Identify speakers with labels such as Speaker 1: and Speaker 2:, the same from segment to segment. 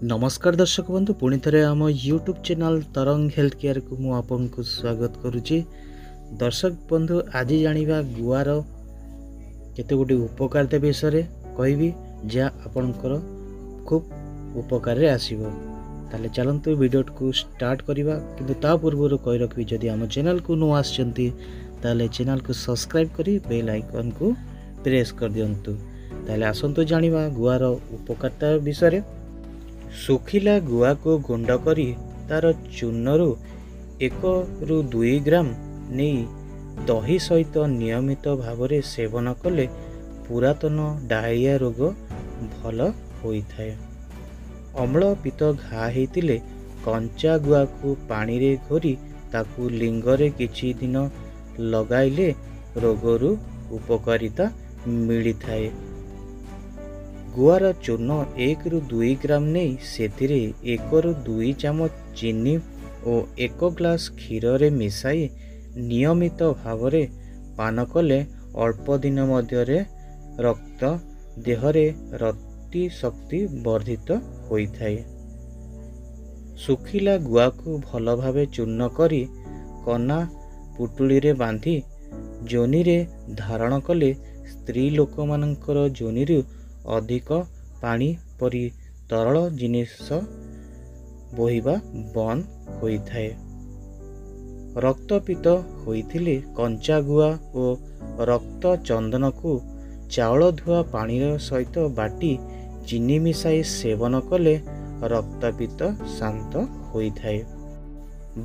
Speaker 1: नमस्कार दर्शक बंधु पुणी थे आम यूट्यूब चैनल तरंग हेल्थ केयर को मु आपन को स्वागत करुच्ची। दर्शक बंधु आज जानिबा गुआर केते गोटे उपकारिता विषय कहबी जहाँ आपनकर खूब उपकार रे आसीबो। ताले चलंतु वीडियो को स्टार्ट करिबा, किंतु ता पूर्व कहि रखबी जदि आम चैनल को नु आछंती ताले चैनल को सब्सक्राइब करी बेल आइकन को प्रेस कर दियंतु। ताले आसंतु जानिबा गुआर उपकारिता विषय। सुखिला गुआ को गुंड करी तार चूर्णरू 1 ରୁ 2 ग्राम नहीं दही सहित नियमित भाव में सेवन कले पुरातन डायरिया रोग भल होइथाय। अम्ल पित्त घा हेतिले कंचा गुआ को पानी रे घोरी ताकू लिंगरे किछि दिन लगाइले रोगरू उपकारिता मिली थाए। गुआर चूर्ण 1 ରୁ 2 ग्राम नहीं सेथिरे 1 ରୁ 2 चामच चीनी और 1 ग्लास क्षीर रे मिसाई नियमित भाव में पान कले अल्प दिन मध्य रक्त देहरे रक्ति शक्ति वर्धित होइथाय। सुखिला गुआ को भल भावे चूर्ण करी कना पुटुली रे बांधी जोनी रे धारण कले स्त्री लोक मानकर जोनी रू अधिक पानी परी तरल जिनिस बोहिबा बंद होइथाय। रक्तपित्त होइथिले कंचा गुआ और रक्त चंदन को चावल धुआ पानी सहित बाटी चीनी मिसाई सेवन कले रक्तपित्त शांत होइथाय।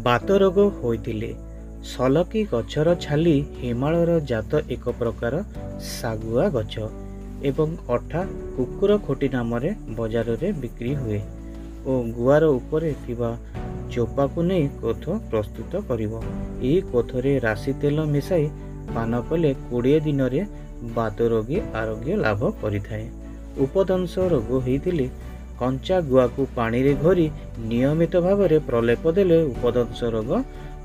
Speaker 1: बात रोग होइथिले सलकी गछर छाली हिमालयर जात एक प्रकार सागुआ गछ एवं अठा कुकुर खोटी नाम बजार रे बिक्री हुए और गुआर उपरे थिबा चोपा को नहीं कोथ प्रस्तुत करिवो। एही कोथरे राशि तेल मिसाई पान कले 20 दिन रे बात रोगी आरोग्य लाभ करिथाय। उपदंश रोग होइथिले कंचा गुआ को पानी रे घोरी नियमित भाव में प्रलेप देले उपदंश रोग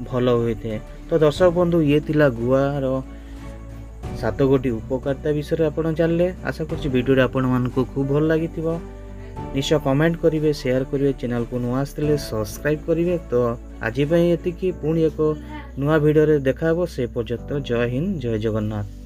Speaker 1: भल होइथे। तो दर्शक बंधु ये थिला गुआर 7 गोटी उपकारिता विषय आपन जानले। आशा करछि वीडियो आपन मान को खूब भल लागि थिबो। निश्चय कमेंट करिवे, शेयर करिवे, चैनल को नुआ आस्ते सब्सक्राइब करिवे। तो आज पई एतिकी पुणी एक नुआ वीडियो रे देखाबो। से पर्यंत जय हिंद, जय जगन्नाथ।